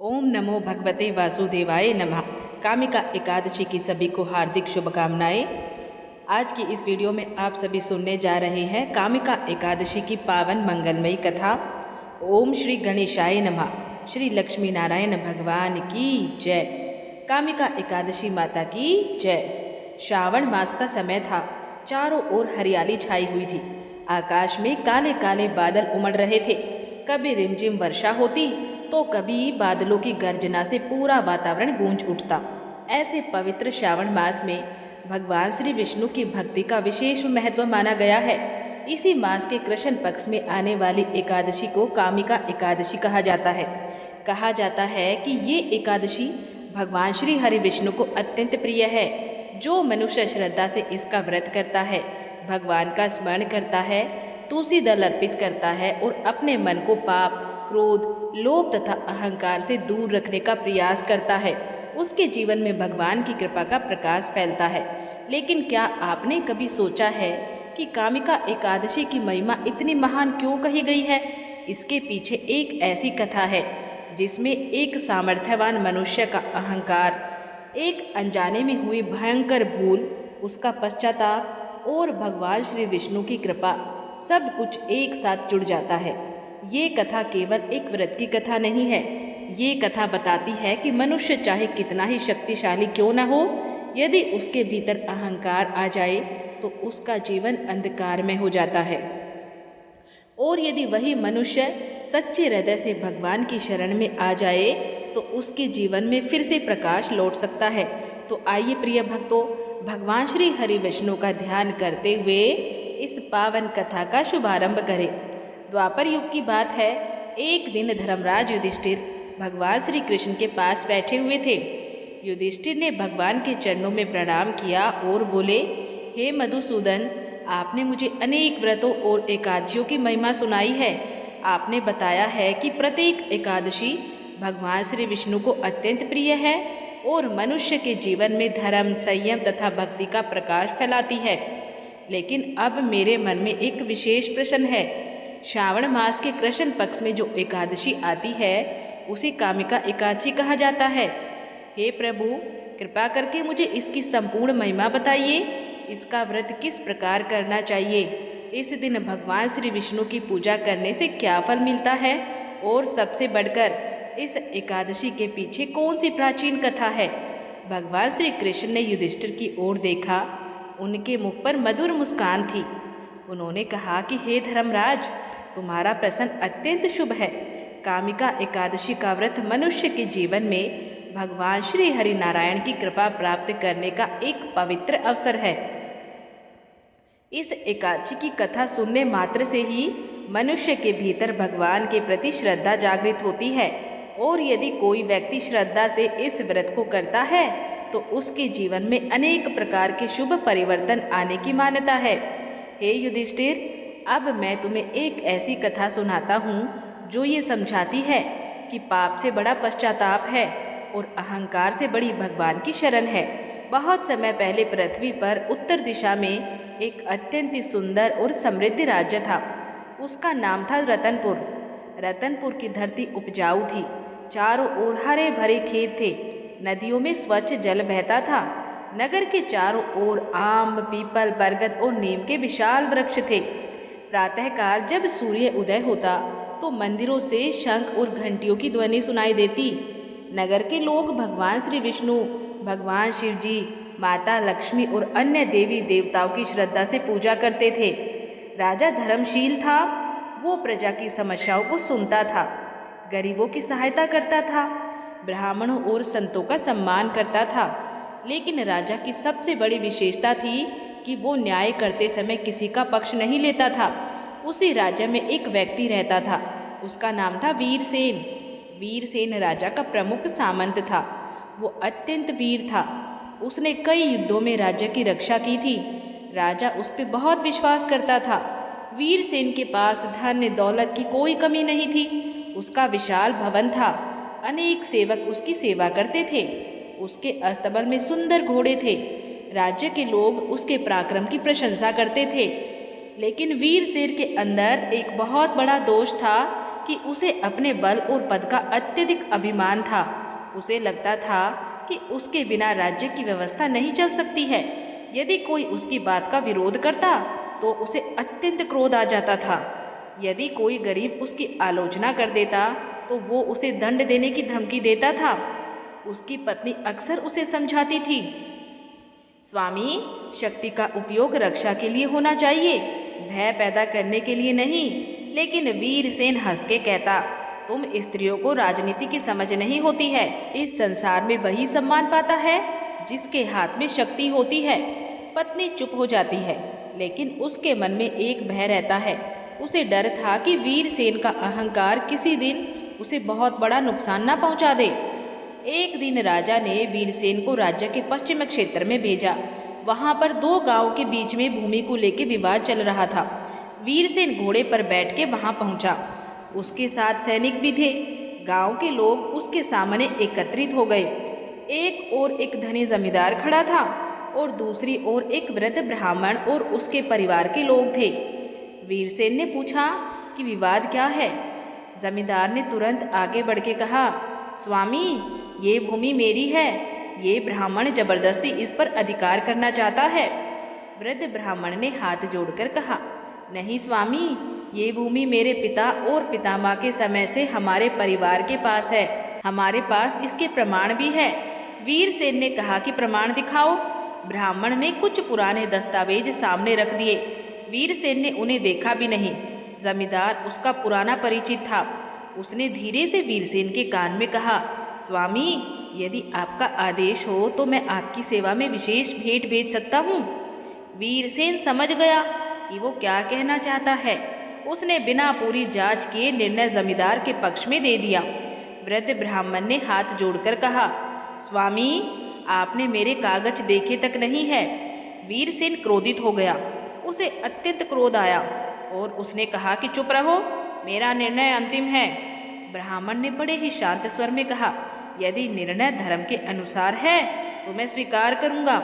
ओम नमो भगवते वासुदेवाय नमः। कामिका एकादशी की सभी को हार्दिक शुभकामनाएं। आज की इस वीडियो में आप सभी सुनने जा रहे हैं कामिका एकादशी की पावन मंगलमयी कथा। ओम श्री गणेशाय नमः। श्री लक्ष्मी नारायण भगवान की जय। कामिका एकादशी माता की जय। श्रावण मास का समय था। चारों ओर हरियाली छाई हुई थी। आकाश में काले काले बादल उमड़ रहे थे। कभी रिमझिम वर्षा होती तो कभी बादलों की गर्जना से पूरा वातावरण गूंज उठता। ऐसे पवित्र श्रावण मास में भगवान श्री विष्णु की भक्ति का विशेष महत्व माना गया है। इसी मास के कृष्ण पक्ष में आने वाली एकादशी को कामिका एकादशी कहा जाता है। कहा जाता है कि ये एकादशी भगवान श्री हरि विष्णु को अत्यंत प्रिय है। जो मनुष्य श्रद्धा से इसका व्रत करता है, भगवान का स्मरण करता है, तुलसी दल अर्पित करता है और अपने मन को पाप, क्रोध, लोभ तथा अहंकार से दूर रखने का प्रयास करता है, उसके जीवन में भगवान की कृपा का प्रकाश फैलता है। लेकिन क्या आपने कभी सोचा है कि कामिका एकादशी की महिमा इतनी महान क्यों कही गई है? इसके पीछे एक ऐसी कथा है जिसमें एक सामर्थ्यवान मनुष्य का अहंकार, एक अनजाने में हुई भयंकर भूल, उसका पश्चाताप और भगवान श्री विष्णु की कृपा सब कुछ एक साथ जुड़ जाता है। ये कथा केवल एक व्रत की कथा नहीं है। ये कथा बताती है कि मनुष्य चाहे कितना ही शक्तिशाली क्यों न हो, यदि उसके भीतर अहंकार आ जाए तो उसका जीवन अंधकार में हो जाता है। और यदि वही मनुष्य सच्चे हृदय से भगवान की शरण में आ जाए तो उसके जीवन में फिर से प्रकाश लौट सकता है। तो आइए प्रिय भक्तों, भगवान श्री हरि विष्णु का ध्यान करते हुए इस पावन कथा का शुभारंभ करें। द्वापर युग की बात है। एक दिन धर्मराज युधिष्ठिर भगवान श्री कृष्ण के पास बैठे हुए थे। युधिष्ठिर ने भगवान के चरणों में प्रणाम किया और बोले, हे मधुसूदन, आपने मुझे अनेक व्रतों और एकादशियों की महिमा सुनाई है। आपने बताया है कि प्रत्येक एकादशी भगवान श्री विष्णु को अत्यंत प्रिय है और मनुष्य के जीवन में धर्म, संयम तथा भक्ति का प्रकाश फैलाती है। लेकिन अब मेरे मन में एक विशेष प्रश्न है। श्रावण मास के कृष्ण पक्ष में जो एकादशी आती है उसे कामिका एकादशी कहा जाता है। हे प्रभु, कृपा करके मुझे इसकी संपूर्ण महिमा बताइए। इसका व्रत किस प्रकार करना चाहिए? इस दिन भगवान श्री विष्णु की पूजा करने से क्या फल मिलता है? और सबसे बढ़कर इस एकादशी के पीछे कौन सी प्राचीन कथा है? भगवान श्री कृष्ण ने युधिष्ठिर की ओर देखा। उनके मुख पर मधुर मुस्कान थी। उन्होंने कहा कि हे धर्मराज, तुम्हारा प्रश्न अत्यंत शुभ है। कामिका एकादशी का व्रत मनुष्य के जीवन में भगवान श्री हरि नारायण की कृपा प्राप्त करने का एक पवित्र अवसर है। इस एकादशी की कथा सुनने मात्र से ही मनुष्य के भीतर भगवान के प्रति श्रद्धा जागृत होती है और यदि कोई व्यक्ति श्रद्धा से इस व्रत को करता है तो उसके जीवन में अनेक प्रकार के शुभ परिवर्तन आने की मान्यता है। हे युधिष्ठिर, अब मैं तुम्हें एक ऐसी कथा सुनाता हूँ जो ये समझाती है कि पाप से बड़ा पश्चाताप है और अहंकार से बड़ी भगवान की शरण है। बहुत समय पहले पृथ्वी पर उत्तर दिशा में एक अत्यंत सुंदर और समृद्ध राज्य था। उसका नाम था रतनपुर। रतनपुर की धरती उपजाऊ थी। चारों ओर हरे भरे खेत थे। नदियों में स्वच्छ जल बहता था। नगर के चारों ओर आम, पीपल, बरगद और नीम के विशाल वृक्ष थे। प्रातःकाल जब सूर्य उदय होता तो मंदिरों से शंख और घंटियों की ध्वनि सुनाई देती। नगर के लोग भगवान श्री विष्णु, भगवान शिव जी, माता लक्ष्मी और अन्य देवी देवताओं की श्रद्धा से पूजा करते थे। राजा धर्मशील था। वो प्रजा की समस्याओं को सुनता था, गरीबों की सहायता करता था, ब्राह्मणों और संतों का सम्मान करता था। लेकिन राजा की सबसे बड़ी विशेषता थी कि वो न्याय करते समय किसी का पक्ष नहीं लेता था। उसी राज्य में एक व्यक्ति रहता था। उसका नाम था वीरसेन। वीरसेन राजा का प्रमुख सामंत था। वो अत्यंत वीर था। उसने कई युद्धों में राज्य की रक्षा की थी। राजा उस पर बहुत विश्वास करता था। वीरसेन के पास धन दौलत की कोई कमी नहीं थी। उसका विशाल भवन था। अनेक सेवक उसकी सेवा करते थे। उसके अस्तबल में सुंदर घोड़े थे। राज्य के लोग उसके पराक्रम की प्रशंसा करते थे। लेकिन वीरसेन के अंदर एक बहुत बड़ा दोष था कि उसे अपने बल और पद का अत्यधिक अभिमान था। उसे लगता था कि उसके बिना राज्य की व्यवस्था नहीं चल सकती है। यदि कोई उसकी बात का विरोध करता तो उसे अत्यंत क्रोध आ जाता था। यदि कोई गरीब उसकी आलोचना कर देता तो वो उसे दंड देने की धमकी देता था। उसकी पत्नी अक्सर उसे समझाती थी, स्वामी, शक्ति का उपयोग रक्षा के लिए होना चाहिए, भय पैदा करने के लिए नहीं। लेकिन वीरसेन हंस के कहता, तुम स्त्रियों को राजनीति की समझ नहीं होती है। इस संसार में वही सम्मान पाता है जिसके हाथ में शक्ति होती है। पत्नी चुप हो जाती है, लेकिन उसके मन में एक भय रहता है। उसे डर था कि वीरसेन का अहंकार किसी दिन उसे बहुत बड़ा नुकसान न पहुंचा दे। एक दिन राजा ने वीरसेन को राज्य के पश्चिम क्षेत्र में भेजा। वहां पर दो गांव के बीच में भूमि को लेकर विवाद चल रहा था। वीरसेन घोड़े पर बैठ के वहां पहुंचा। उसके साथ सैनिक भी थे। गांव के लोग उसके सामने एकत्रित हो गए। एक ओर एक धनी जमींदार खड़ा था और दूसरी ओर एक वृद्ध ब्राह्मण और उसके परिवार के लोग थे। वीरसेन ने पूछा कि विवाद क्या है। जमींदार ने तुरंत आगे बढ़ के कहा, स्वामी, ये भूमि मेरी है। ये ब्राह्मण जबरदस्ती इस पर अधिकार करना चाहता है। वृद्ध ब्राह्मण ने हाथ जोड़कर कहा, नहीं स्वामी, ये भूमि मेरे पिता और पितामह के समय से हमारे परिवार के पास है। हमारे पास इसके प्रमाण भी है। वीरसेन ने कहा कि प्रमाण दिखाओ। ब्राह्मण ने कुछ पुराने दस्तावेज सामने रख दिए। वीरसेन ने उन्हें देखा भी नहीं। जमींदार उसका पुराना परिचित था। उसने धीरे से वीरसेन के कान में कहा, स्वामी, यदि आपका आदेश हो तो मैं आपकी सेवा में विशेष भेंट भेज सकता हूँ। वीरसेन समझ गया कि वो क्या कहना चाहता है। उसने बिना पूरी जांच किए निर्णय जमींदार के पक्ष में दे दिया। वृद्ध ब्राह्मण ने हाथ जोड़कर कहा, स्वामी, आपने मेरे कागज देखे तक नहीं है। वीरसेन क्रोधित हो गया। उसे अत्यंत क्रोध आया और उसने कहा कि चुप रहो, मेरा निर्णय अंतिम है। ब्राह्मण ने बड़े ही शांत स्वर में कहा, यदि निर्णय धर्म के अनुसार है तो मैं स्वीकार करूंगा,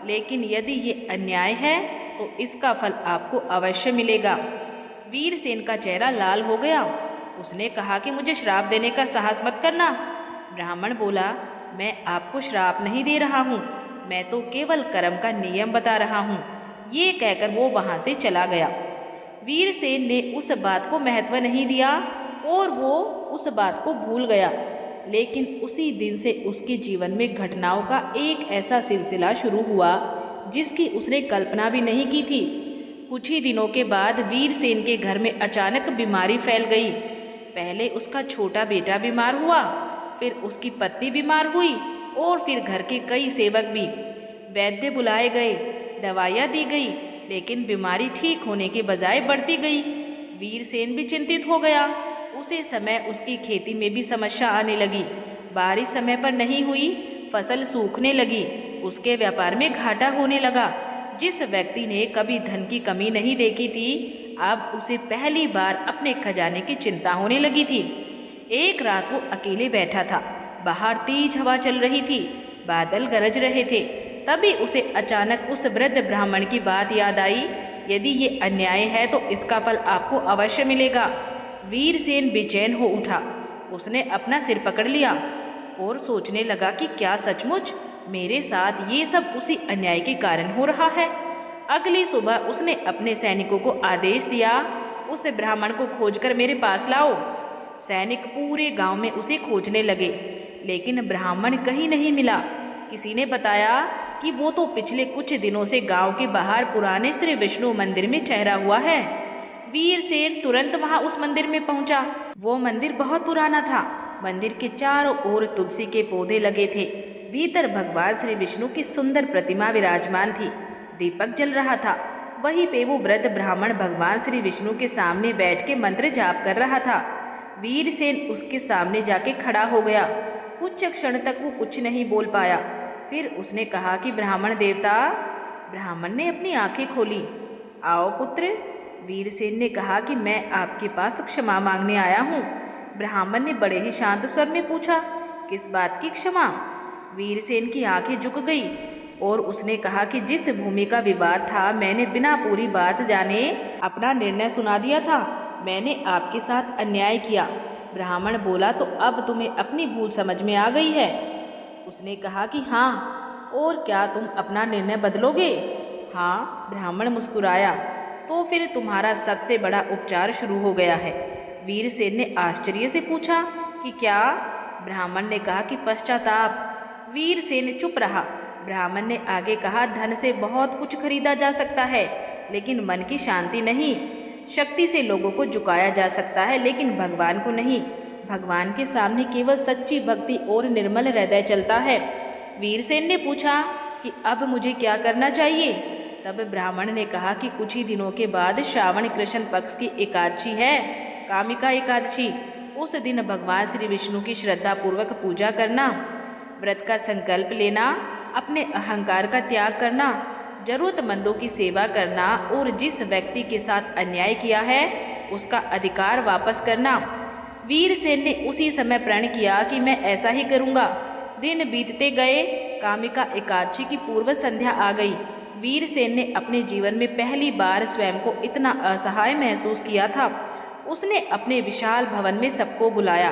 लेकिन यदि ये अन्याय है तो इसका फल आपको अवश्य मिलेगा। वीरसेन का चेहरा लाल हो गया। उसने कहा कि मुझे श्राप देने का साहस मत करना। ब्राह्मण बोला, मैं आपको श्राप नहीं दे रहा हूँ, मैं तो केवल कर्म का नियम बता रहा हूँ। ये कहकर वो वहाँ से चला गया। वीरसेन ने उस बात को महत्व नहीं दिया और वो उस बात को भूल गया। लेकिन उसी दिन से उसके जीवन में घटनाओं का एक ऐसा सिलसिला शुरू हुआ जिसकी उसने कल्पना भी नहीं की थी। कुछ ही दिनों के बाद वीरसेन के घर में अचानक बीमारी फैल गई। पहले उसका छोटा बेटा बीमार हुआ, फिर उसकी पत्नी बीमार हुई और फिर घर के कई सेवक भी। वैद्य बुलाए गए, दवाइयाँ दी गई, लेकिन बीमारी ठीक होने के बजाय बढ़ती गई। वीरसेन भी चिंतित हो गया। उसी समय उसकी खेती में भी समस्या आने लगी। बारिश समय पर नहीं हुई, फसल सूखने लगी, उसके व्यापार में घाटा होने लगा। जिस व्यक्ति ने कभी धन की कमी नहीं देखी थी, अब उसे पहली बार अपने खजाने की चिंता होने लगी थी। एक रात वो अकेले बैठा था। बाहर तेज हवा चल रही थी, बादल गरज रहे थे। तभी उसे अचानक उस वृद्ध ब्राह्मण की बात याद आई, यदि ये अन्याय है तो इसका फल आपको अवश्य मिलेगा। वीरसेन बेचैन हो उठा। उसने अपना सिर पकड़ लिया और सोचने लगा कि क्या सचमुच मेरे साथ ये सब उसी अन्याय के कारण हो रहा है। अगली सुबह उसने अपने सैनिकों को आदेश दिया, उस ब्राह्मण को खोजकर मेरे पास लाओ। सैनिक पूरे गांव में उसे खोजने लगे, लेकिन ब्राह्मण कहीं नहीं मिला। किसी ने बताया कि वो तो पिछले कुछ दिनों से गांव के बाहर पुराने श्री विष्णु मंदिर में ठहरा हुआ है। वीरसेन तुरंत वहां उस मंदिर में पहुंचा। वो मंदिर बहुत पुराना था। मंदिर के चारों ओर तुलसी के पौधे लगे थे। भीतर भगवान श्री विष्णु की सुंदर प्रतिमा विराजमान थी। दीपक जल रहा था। वहीं पे वो वृद्ध ब्राह्मण भगवान श्री विष्णु के सामने बैठ के मंत्र जाप कर रहा था। वीरसेन उसके सामने जाके खड़ा हो गया। कुछ क्षण तक वो कुछ नहीं बोल पाया। फिर उसने कहा कि ब्राह्मण देवता। ब्राह्मण ने अपनी आंखें खोली। आओ पुत्र। वीरसेन ने कहा कि मैं आपके पास क्षमा मांगने आया हूँ। ब्राह्मण ने बड़े ही शांत स्वर में पूछा, किस बात की क्षमा? वीरसेन की आंखें झुक गई और उसने कहा कि जिस भूमि का विवाद था, मैंने बिना पूरी बात जाने अपना निर्णय सुना दिया था। मैंने आपके साथ अन्याय किया। ब्राह्मण बोला, तो अब तुम्हें अपनी भूल समझ में आ गई है? उसने कहा कि हाँ। और क्या तुम अपना निर्णय बदलोगे? हाँ, ब्राह्मण मुस्कुराया। तो फिर तुम्हारा सबसे बड़ा उपचार शुरू हो गया है? वीरसेन ने आश्चर्य से पूछा। कि क्या? ब्राह्मण ने कहा कि पश्चाताप। वीरसेन चुप रहा। ब्राह्मण ने आगे कहा, धन से बहुत कुछ खरीदा जा सकता है, लेकिन मन की शांति नहीं। शक्ति से लोगों को झुकाया जा सकता है, लेकिन भगवान को नहीं। भगवान के सामने केवल सच्ची भक्ति और निर्मल हृदय चलता है। वीरसेन ने पूछा कि अब मुझे क्या करना चाहिए? तब ब्राह्मण ने कहा कि कुछ ही दिनों के बाद श्रावण कृष्ण पक्ष की एकादशी है, कामिका एकादशी। उस दिन भगवान श्री विष्णु की श्रद्धा पूर्वक पूजा करना, व्रत का संकल्प लेना, अपने अहंकार का त्याग करना, जरूरतमंदों की सेवा करना और जिस व्यक्ति के साथ अन्याय किया है उसका अधिकार वापस करना। वीरसेन ने उसी समय प्रण किया कि मैं ऐसा ही करूँगा। दिन बीतते गए। कामिका एकादशी की पूर्व संध्या आ गई। वीरसेन ने अपने जीवन में पहली बार स्वयं को इतना असहाय महसूस किया था। उसने अपने विशाल भवन में सबको बुलाया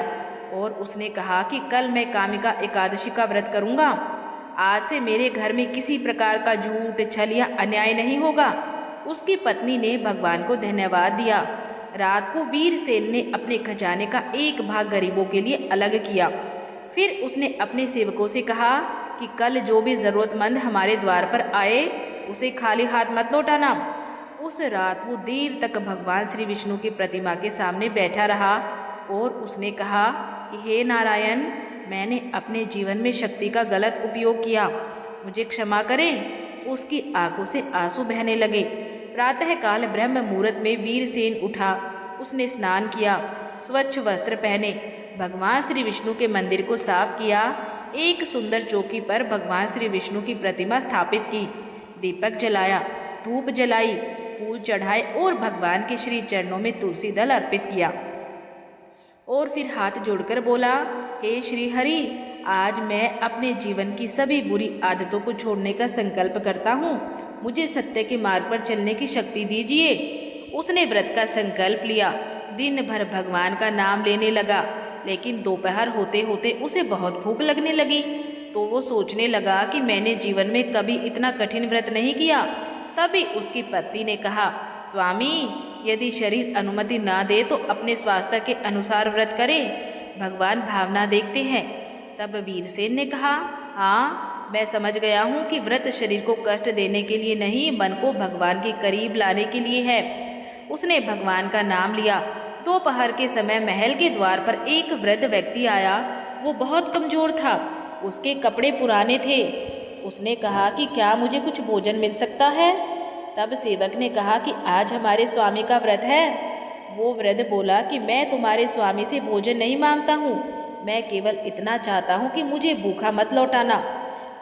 और उसने कहा कि कल मैं कामिका एकादशी का व्रत करूँगा। आज से मेरे घर में किसी प्रकार का झूठ, छल या अन्याय नहीं होगा। उसकी पत्नी ने भगवान को धन्यवाद दिया। रात को वीरसेन ने अपने खजाने का एक भाग गरीबों के लिए अलग किया। फिर उसने अपने सेवकों से कहा कि कल जो भी जरूरतमंद हमारे द्वार पर आए उसे खाली हाथ मत लौटाना। उस रात वो देर तक भगवान श्री विष्णु की प्रतिमा के सामने बैठा रहा और उसने कहा कि हे नारायण, मैंने अपने जीवन में शक्ति का गलत उपयोग किया, मुझे क्षमा करें। उसकी आंखों से आंसू बहने लगे। प्रातःकाल ब्रह्म मुहूर्त में वीरसेन उठा। उसने स्नान किया, स्वच्छ वस्त्र पहने, भगवान श्री विष्णु के मंदिर को साफ किया। एक सुंदर चौकी पर भगवान श्री विष्णु की प्रतिमा स्थापित की, दीपक जलाया, धूप जलाई, फूल चढ़ाए और भगवान के श्री चरणों में तुलसी दल अर्पित किया। और फिर हाथ जोड़कर बोला, हे श्री हरि, आज मैं अपने जीवन की सभी बुरी आदतों को छोड़ने का संकल्प करता हूँ। मुझे सत्य के मार्ग पर चलने की शक्ति दीजिए। उसने व्रत का संकल्प लिया, दिन भर भगवान का नाम लेने लगा। लेकिन दोपहर होते होते उसे बहुत भूख लगने लगी। तो वो सोचने लगा कि मैंने जीवन में कभी इतना कठिन व्रत नहीं किया। तभी उसकी पत्नी ने कहा, स्वामी, यदि शरीर अनुमति ना दे तो अपने स्वास्थ्य के अनुसार व्रत करें, भगवान भावना देखते हैं। तब वीरसेन ने कहा, हाँ, मैं समझ गया हूँ कि व्रत शरीर को कष्ट देने के लिए नहीं, मन को भगवान के करीब लाने के लिए है। उसने भगवान का नाम लिया। दोपहर के समय महल के द्वार पर एक वृद्ध व्यक्ति आया। वो बहुत कमजोर था, उसके कपड़े पुराने थे। उसने कहा कि क्या मुझे कुछ भोजन मिल सकता है? तब सेवक ने कहा कि आज हमारे स्वामी का व्रत है। वो वृद्ध बोला कि मैं तुम्हारे स्वामी से भोजन नहीं मांगता हूँ, मैं केवल इतना चाहता हूँ कि मुझे भूखा मत लौटाना।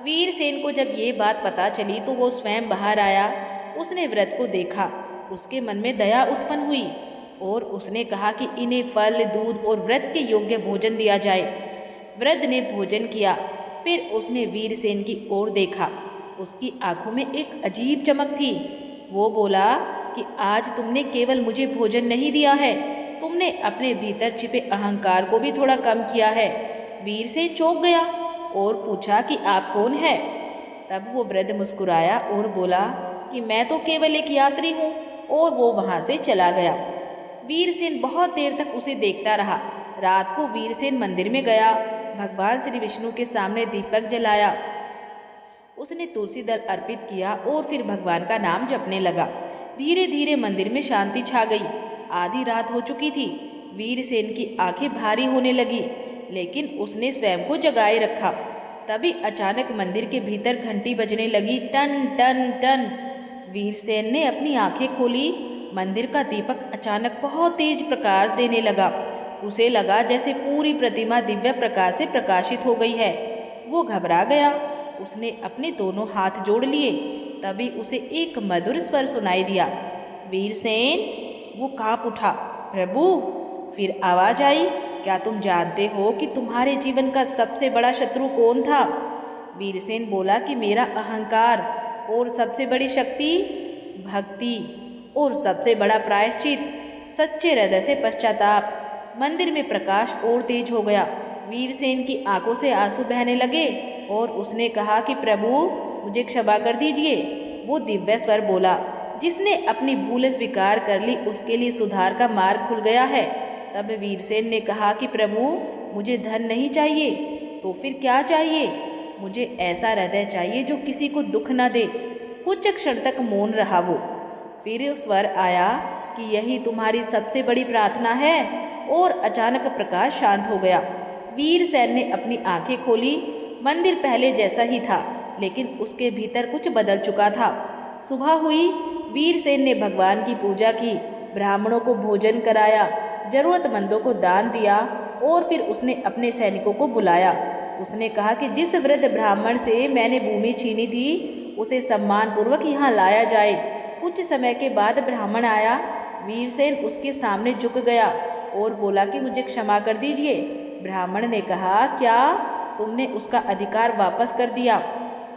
वीरसेन को जब ये बात पता चली तो वो स्वयं बाहर आया। उसने व्रत को देखा, उसके मन में दया उत्पन्न हुई और उसने कहा कि इन्हें फल, दूध और व्रत के योग्य भोजन दिया जाए। वृद्ध ने भोजन किया। फिर उसने वीरसेन की ओर देखा। उसकी आंखों में एक अजीब चमक थी। वो बोला कि आज तुमने केवल मुझे भोजन नहीं दिया है, तुमने अपने भीतर छिपे अहंकार को भी थोड़ा कम किया है। वीरसेन चौंक गया और पूछा कि आप कौन है? तब वो वृद्ध मुस्कुराया और बोला कि मैं तो केवल एक यात्री हूँ, और वो वहाँ से चला गया। वीरसेन बहुत देर तक उसे देखता रहा। रात को वीरसेन मंदिर में गया, भगवान श्री विष्णु के सामने दीपक जलाया, उसने तुलसी दल अर्पित किया और फिर भगवान का नाम जपने लगा। धीरे धीरे मंदिर में शांति छा गई। आधी रात हो चुकी थी। वीरसेन की आंखें भारी होने लगी, लेकिन उसने स्वयं को जगाए रखा। तभी अचानक मंदिर के भीतर घंटी बजने लगी, टन टन टन। वीरसेन ने अपनी आंखें खोली। मंदिर का दीपक अचानक बहुत तेज प्रकाश देने लगा। उसे लगा जैसे पूरी प्रतिमा दिव्य प्रकाश से प्रकाशित हो गई है। वो घबरा गया। उसने अपने दोनों हाथ जोड़ लिए। तभी उसे एक मधुर स्वर सुनाई दिया, वीरसेन। वो कांप उठा। प्रभु। फिर आवाज आई, क्या तुम जानते हो कि तुम्हारे जीवन का सबसे बड़ा शत्रु कौन था? वीरसेन बोला कि मेरा अहंकार, और सबसे बड़ी शक्ति भक्ति, और सबसे बड़ा प्रायश्चित सच्चे हृदय से पश्चाताप। मंदिर में प्रकाश और तेज हो गया। वीरसेन की आंखों से आंसू बहने लगे और उसने कहा कि प्रभु मुझे क्षमा कर दीजिए। वो दिव्य स्वर बोला, जिसने अपनी भूल स्वीकार कर ली उसके लिए सुधार का मार्ग खुल गया है। तब वीरसेन ने कहा कि प्रभु मुझे धन नहीं चाहिए, तो फिर क्या चाहिए? मुझे ऐसा हृदय चाहिए जो किसी को दुख न दे। कुछ क्षण तक मौन रहा वो। फिर स्वर आया कि यही तुम्हारी सबसे बड़ी प्रार्थना है। और अचानक प्रकाश शांत हो गया। वीरसेन ने अपनी आंखें खोली। मंदिर पहले जैसा ही था, लेकिन उसके भीतर कुछ बदल चुका था। सुबह हुई। वीरसेन ने भगवान की पूजा की, ब्राह्मणों को भोजन कराया, जरूरतमंदों को दान दिया और फिर उसने अपने सैनिकों को बुलाया। उसने कहा कि जिस वृद्ध ब्राह्मण से मैंने भूमि छीनी थी उसे सम्मानपूर्वक यहाँ लाया जाए। कुछ समय के बाद ब्राह्मण आया। वीरसेन उसके सामने झुक गया और बोला कि मुझे क्षमा कर दीजिए। ब्राह्मण ने कहा, क्या तुमने उसका अधिकार वापस कर दिया?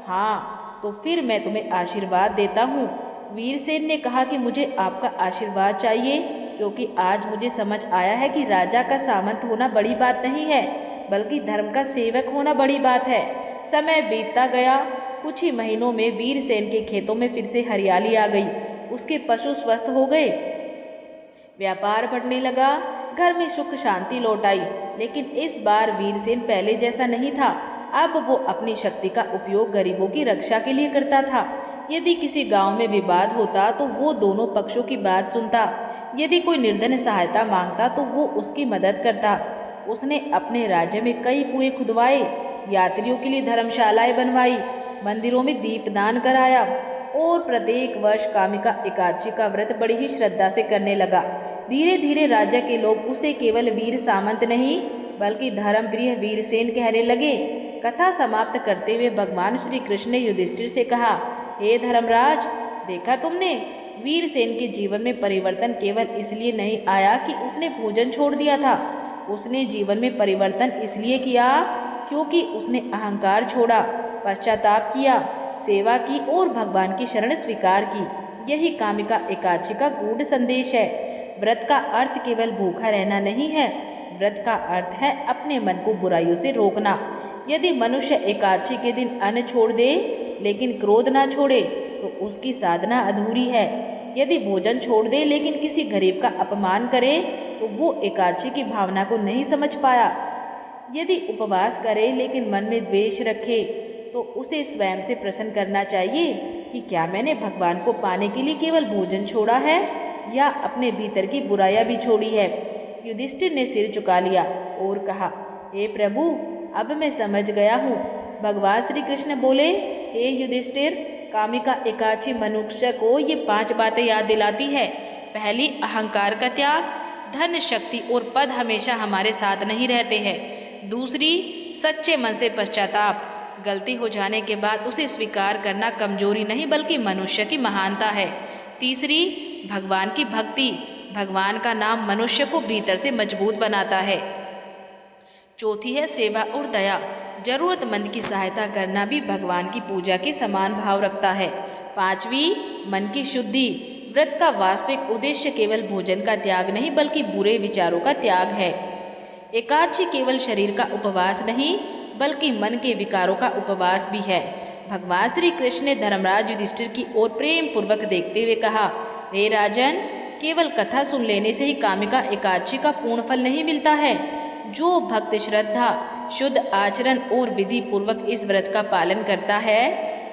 हाँ, तो फिर मैं तुम्हें आशीर्वाद देता हूँ। वीरसेन ने कहा कि मुझे आपका आशीर्वाद चाहिए, क्योंकि आज मुझे समझ आया है कि राजा का सामंत होना बड़ी बात नहीं है, बल्कि धर्म का सेवक होना बड़ी बात है। समय बीतता गया। कुछ ही महीनों में वीरसेन के खेतों में फिर से हरियाली आ गई। उसके पशु स्वस्थ हो गए, व्यापार बढ़ने लगा, घर में सुख शांति लौट आई। लेकिन इस बार वीरसेन पहले जैसा नहीं था। अब वो अपनी शक्ति का उपयोग गरीबों की रक्षा के लिए करता था। यदि किसी गांव में विवाद होता तो वो दोनों पक्षों की बात सुनता। यदि कोई निर्धन सहायता मांगता तो वो उसकी मदद करता। उसने अपने राज्य में कई कुएं खुदवाए, यात्रियों के लिए धर्मशालाएं बनवाई, मंदिरों में दीपदान कराया और प्रत्येक वर्ष कामिका एकादशी का व्रत बड़ी ही श्रद्धा से करने लगा। धीरे धीरे राज्य के लोग उसे केवल वीर सामंत नहीं बल्कि धर्मप्रिय वीरसेन कहने लगे। कथा समाप्त करते हुए भगवान श्री कृष्ण ने युधिष्ठिर से कहा, हे धर्मराज, देखा तुमने, वीरसेन के जीवन में परिवर्तन केवल इसलिए नहीं आया कि उसने भोजन छोड़ दिया था। उसने जीवन में परिवर्तन इसलिए किया क्योंकि उसने अहंकार छोड़ा, पश्चाताप किया, सेवा की और भगवान की शरण स्वीकार की। यही कामिका एकादशी का गूढ़ संदेश है। व्रत का अर्थ केवल भूखा रहना नहीं है। व्रत का अर्थ है अपने मन को बुराइयों से रोकना। यदि मनुष्य एकादशी के दिन अन्न छोड़ दे लेकिन क्रोध ना छोड़े तो उसकी साधना अधूरी है। यदि भोजन छोड़ दे लेकिन किसी गरीब का अपमान करे तो वो एकादशी की भावना को नहीं समझ पाया। यदि उपवास करे लेकिन मन में द्वेष रखे तो उसे स्वयं से प्रश्न करना चाहिए कि क्या मैंने भगवान को पाने के लिए केवल भोजन छोड़ा है या अपने भीतर की बुराइयां भी छोड़ी है। युधिष्ठिर ने सिर झुका लिया और कहा, हे प्रभु, अब मैं समझ गया हूँ। भगवान श्री कृष्ण बोले, हे युधिष्ठिर, कामिका एकादशी मनुष्य को ये 5 बातें याद दिलाती है। पहली, अहंकार का त्याग। धन, शक्ति और पद हमेशा हमारे साथ नहीं रहते हैं। दूसरी, सच्चे मन से पश्चाताप। गलती हो जाने के बाद उसे स्वीकार करना कमजोरी नहीं बल्कि मनुष्य की महानता है। तीसरी, भगवान की भक्ति। भगवान का नाम मनुष्य को भीतर से मजबूत बनाता है। चौथी है सेवा और दया। जरूरतमंद की सहायता करना भी भगवान की पूजा के समान भाव रखता है। पांचवी, मन की शुद्धि। व्रत का वास्तविक उद्देश्य केवल भोजन का त्याग नहीं बल्कि बुरे विचारों का त्याग है। एकादशी केवल शरीर का उपवास नहीं बल्कि मन के विकारों का उपवास भी है। भगवान श्री कृष्ण ने धर्मराज युधिष्ठिर की ओर प्रेम पूर्वक देखते हुए कहा, हे राजन, केवल कथा सुन लेने से ही कामिका एकादशी का पूर्ण फल नहीं मिलता है। जो भक्त श्रद्धा, शुद्ध आचरण और विधि पूर्वक इस व्रत का पालन करता है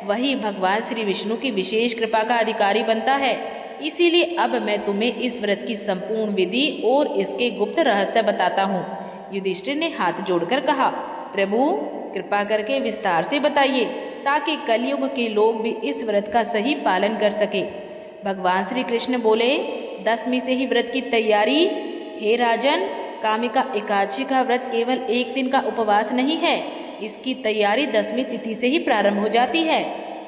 वही भगवान श्री विष्णु की विशेष कृपा का अधिकारी बनता है। इसीलिए अब मैं तुम्हें इस व्रत की संपूर्ण विधि और इसके गुप्त रहस्य बताता हूँ। युधिष्ठिर ने हाथ जोड़कर कहा, प्रभु, कृपा करके विस्तार से बताइए ताकि कलयुग के लोग भी इस व्रत का सही पालन कर सके। भगवान श्री कृष्ण बोले, 10वीं से ही व्रत की तैयारी। हे राजन, कामिका एकादशी का व्रत केवल एक दिन का उपवास नहीं है। इसकी तैयारी 10वीं तिथि से ही प्रारंभ हो जाती है।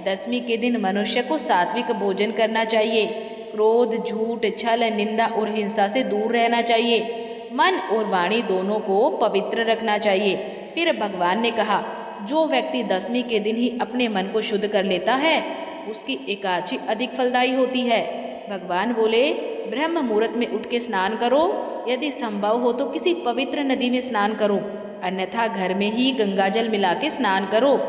10वीं के दिन मनुष्य को सात्विक भोजन करना चाहिए। क्रोध, झूठ, छल, निंदा और हिंसा से दूर रहना चाहिए। मन और वाणी दोनों को पवित्र रखना चाहिए। फिर भगवान ने कहा, जो व्यक्ति 10वीं के दिन ही अपने मन को शुद्ध कर लेता है उसकी एकादशी अधिक फलदायी होती है। भगवान बोले, ब्रह्म मुहूर्त में उठ के स्नान करो, यदि संभव हो तो किसी पवित्र नदी में स्नान करो, अन्यथा घर में ही गंगाजल मिला के स्नान करो।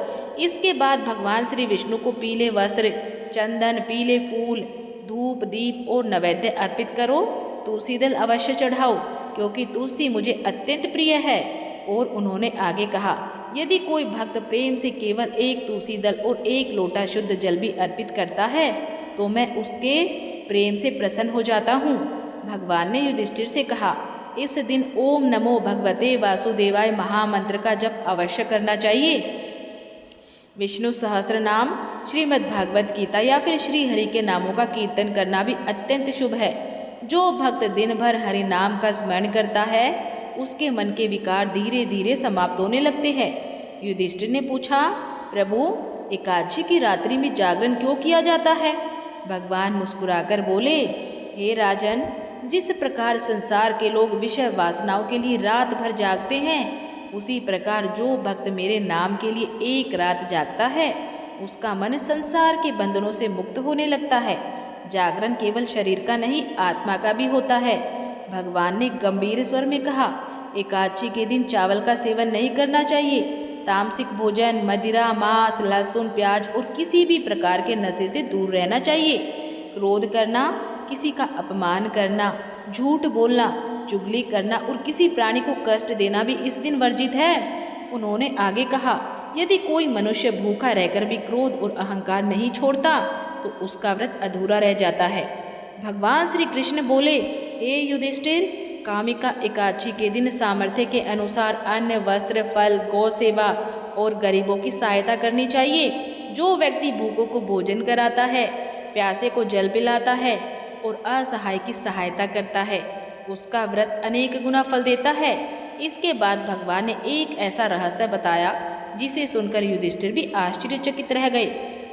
इसके बाद भगवान श्री विष्णु को पीले वस्त्र, चंदन, पीले फूल, धूप, दीप और नैवेद्य अर्पित करो। तुलसी दल अवश्य चढ़ाओ, क्योंकि तुलसी मुझे अत्यंत प्रिय है। और उन्होंने आगे कहा, यदि कोई भक्त प्रेम से केवल एक तुलसी दल और एक लोटा शुद्ध जल भी अर्पित करता है तो मैं उसके प्रेम से प्रसन्न हो जाता हूँ। भगवान ने युधिष्ठिर से कहा, इस दिन ओम नमो भगवते वासुदेवाय महामंत्र का जप अवश्य करना चाहिए। विष्णु सहस्त्र नाम, श्रीमद् भागवत गीता या फिर श्री हरि के नामों का कीर्तन करना भी अत्यंत शुभ है। जो भक्त दिन भर हरि नाम का स्मरण करता है उसके मन के विकार धीरे धीरे समाप्त होने लगते हैं। युधिष्ठिर ने पूछा, प्रभु एकादशी की रात्रि में जागरण क्यों किया जाता है? भगवान मुस्कुराकर बोले, हे राजन, जिस प्रकार संसार के लोग विषय वासनाओं के लिए रात भर जागते हैं, उसी प्रकार जो भक्त मेरे नाम के लिए एक रात जागता है उसका मन संसार के बंधनों से मुक्त होने लगता है। जागरण केवल शरीर का नहीं, आत्मा का भी होता है। भगवान ने गंभीर स्वर में कहा, एकादशी के दिन चावल का सेवन नहीं करना चाहिए। तामसिक भोजन, मदिरा, मांस, लहसुन, प्याज और किसी भी प्रकार के नशे से दूर रहना चाहिए। क्रोध करना, किसी का अपमान करना, झूठ बोलना, चुगली करना और किसी प्राणी को कष्ट देना भी इस दिन वर्जित है। उन्होंने आगे कहा, यदि कोई मनुष्य भूखा रहकर भी क्रोध और अहंकार नहीं छोड़ता तो उसका व्रत अधूरा रह जाता है। भगवान श्री कृष्ण बोले, हे युधिष्ठिर, कामिका एकादशी के दिन सामर्थ्य के अनुसार अन्न, वस्त्र, फल, गौ सेवा और गरीबों की सहायता करनी चाहिए। जो व्यक्ति भूखों को भोजन कराता है, प्यासे को जल पिलाता है और असहाय की सहायता करता है, उसका व्रत अनेक गुना फल देता है। इसके बाद भगवान ने एक ऐसा रहस्य बताया जिसे सुनकर युधिष्ठिर भी आश्चर्यचकित रह गए।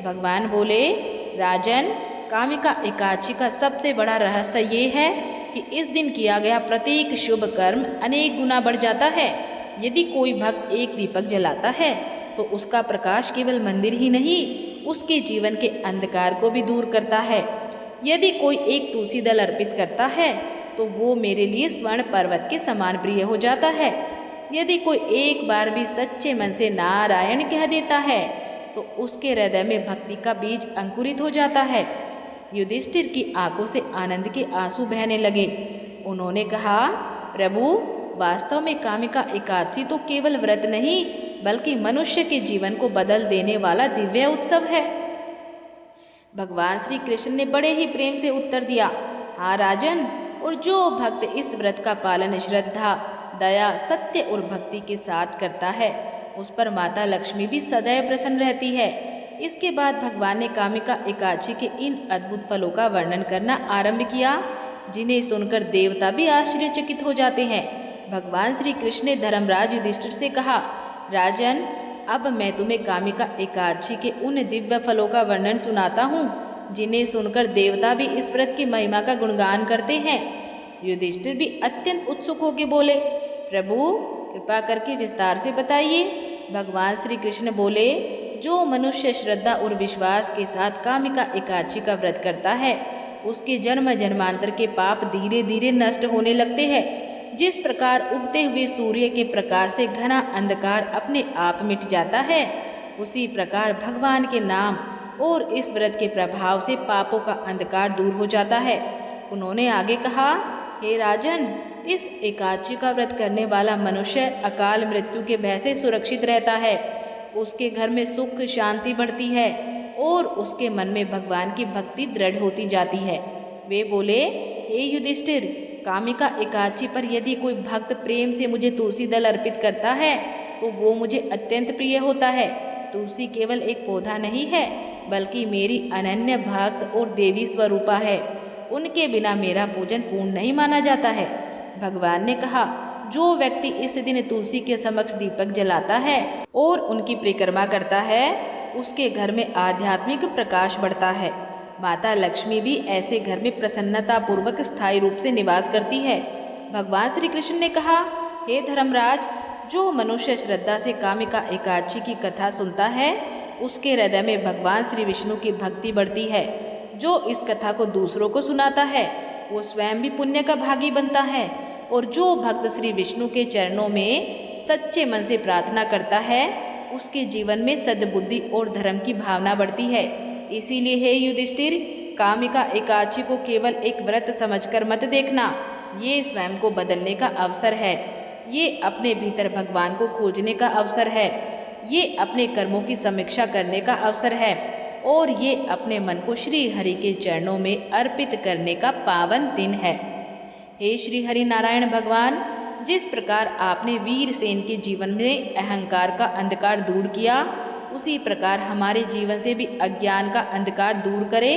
भगवान बोले, राजन, कामिका एकादशी का सबसे बड़ा रहस्य ये है कि इस दिन किया गया प्रत्येक शुभ कर्म अनेक गुना बढ़ जाता है। यदि कोई भक्त एक दीपक जलाता है तो उसका प्रकाश केवल मंदिर ही नहीं, उसके जीवन के अंधकार को भी दूर करता है। यदि कोई एक तुलसी दल अर्पित करता है तो वो मेरे लिए स्वर्ण पर्वत के समान प्रिय हो जाता है। यदि कोई एक बार भी सच्चे मन से नारायण कह देता है तो उसके हृदय में भक्ति का बीज अंकुरित हो जाता है। युधिष्ठिर की आंखों से आनंद के आंसू बहने लगे। उन्होंने कहा, प्रभु, वास्तव में कामिका एकादशी तो केवल व्रत नहीं बल्कि मनुष्य के जीवन को बदल देने वाला दिव्य उत्सव है। भगवान श्री कृष्ण ने बड़े ही प्रेम से उत्तर दिया, हाँ राजन, और जो भक्त इस व्रत का पालन श्रद्धा, दया, सत्य और भक्ति के साथ करता है उस पर माता लक्ष्मी भी सदैव प्रसन्न रहती है। इसके बाद भगवान ने कामिका एकादशी के इन अद्भुत फलों का वर्णन करना आरंभ किया जिन्हें सुनकर देवता भी आश्चर्यचकित हो जाते हैं। भगवान श्री कृष्ण ने धर्मराज युधिष्ठिर से कहा, राजन, अब मैं तुम्हें कामिका एकादशी के उन दिव्य फलों का वर्णन सुनाता हूँ जिन्हें सुनकर देवता भी इस व्रत की महिमा का गुणगान करते हैं। युधिष्ठिर भी अत्यंत उत्सुक होकर बोले, प्रभु, कृपा करके विस्तार से बताइए। भगवान श्री कृष्ण बोले, जो मनुष्य श्रद्धा और विश्वास के साथ कामिका एकादशी का व्रत करता है उसके जन्म जन्मांतर के पाप धीरे धीरे नष्ट होने लगते हैं। जिस प्रकार उगते हुए सूर्य के प्रकाश से घना अंधकार अपने आप मिट जाता है, उसी प्रकार भगवान के नाम और इस व्रत के प्रभाव से पापों का अंधकार दूर हो जाता है। उन्होंने आगे कहा, हे राजन, इस एकादशी का व्रत करने वाला मनुष्य अकाल मृत्यु के भय से सुरक्षित रहता है। उसके घर में सुख शांति बढ़ती है और उसके मन में भगवान की भक्ति दृढ़ होती जाती है। वे बोले, हे युधिष्ठिर, कामिका एकादशी पर यदि कोई भक्त प्रेम से मुझे तुलसी दल अर्पित करता है तो वो मुझे अत्यंत प्रिय होता है। तुलसी केवल एक पौधा नहीं है बल्कि मेरी अनन्य भक्त और देवी स्वरूपा है। उनके बिना मेरा पूजन पूर्ण नहीं माना जाता है। भगवान ने कहा, जो व्यक्ति इस दिन तुलसी के समक्ष दीपक जलाता है और उनकी परिक्रमा करता है उसके घर में आध्यात्मिक प्रकाश बढ़ता है। माता लक्ष्मी भी ऐसे घर में प्रसन्नता पूर्वक स्थायी रूप से निवास करती है। भगवान श्री कृष्ण ने कहा, हे धर्मराज, जो मनुष्य श्रद्धा से कामिका एकादशी की कथा सुनता है उसके हृदय में भगवान श्री विष्णु की भक्ति बढ़ती है। जो इस कथा को दूसरों को सुनाता है वो स्वयं भी पुण्य का भागी बनता है। और जो भक्त श्री विष्णु के चरणों में सच्चे मन से प्रार्थना करता है उसके जीवन में सद्बुद्धि और धर्म की भावना बढ़ती है। इसीलिए हे युधिष्ठिर, कामिका एकादशी को केवल एक व्रत समझकर मत देखना, ये स्वयं को बदलने का अवसर है। ये अपने भीतर भगवान को खोजने का अवसर है। ये अपने कर्मों की समीक्षा करने का अवसर है और ये अपने मन को श्री हरि के चरणों में अर्पित करने का पावन दिन है। हे श्री हरि नारायण भगवान, जिस प्रकार आपने वीरसेन के जीवन में अहंकार का अंधकार दूर किया, उसी प्रकार हमारे जीवन से भी अज्ञान का अंधकार दूर करे।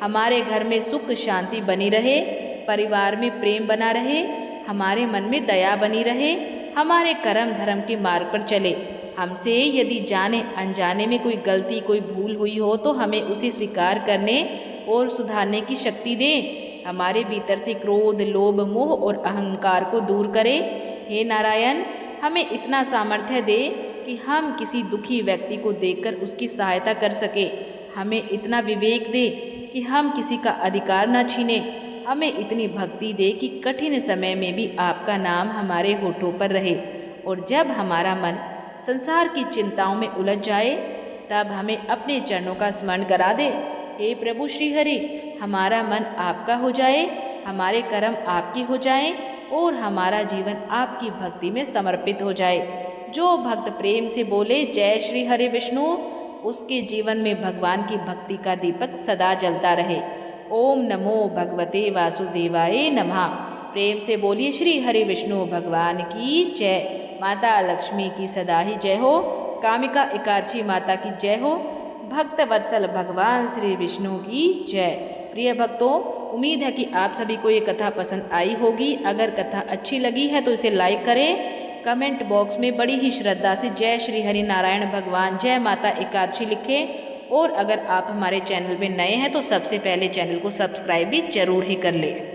हमारे घर में सुख शांति बनी रहे, परिवार में प्रेम बना रहे, हमारे मन में दया बनी रहे, हमारे कर्म धर्म के मार्ग पर चले। हमसे यदि जाने अनजाने में कोई गलती कोई भूल हुई हो तो हमें उसे स्वीकार करने और सुधारने की शक्ति दे। हमारे भीतर से क्रोध लोभ मोह और अहंकार को दूर करे। हे नारायण, हमें इतना सामर्थ्य दे कि हम किसी दुखी व्यक्ति को देखकर उसकी सहायता कर सके। हमें इतना विवेक दे कि हम किसी का अधिकार न छीने। हमें इतनी भक्ति दे कि कठिन समय में भी आपका नाम हमारे होठों पर रहे। और जब हमारा मन संसार की चिंताओं में उलझ जाए तब हमें अपने चरणों का स्मरण करा दे। हे प्रभु श्री हरि, हमारा मन आपका हो जाए, हमारे कर्म आपके हो जाएं और हमारा जीवन आपकी भक्ति में समर्पित हो जाए। जो भक्त प्रेम से बोले जय श्री हरि विष्णु, उसके जीवन में भगवान की भक्ति का दीपक सदा जलता रहे। ओम नमो भगवते वासुदेवाय नमः। प्रेम से बोलिए श्री हरि विष्णु भगवान की जय। माता लक्ष्मी की सदा ही जय हो। कामिका एकादशी माता की जय हो। भक्त वत्सल भगवान श्री विष्णु की जय। प्रिय भक्तों, उम्मीद है कि आप सभी को ये कथा पसंद आई होगी। अगर कथा अच्छी लगी है तो इसे लाइक करें। कमेंट बॉक्स में बड़ी ही श्रद्धा से जय श्री हरि नारायण भगवान जय माता एकादशी लिखें। और अगर आप हमारे चैनल में नए हैं तो सबसे पहले चैनल को सब्सक्राइब भी जरूर ही कर लें।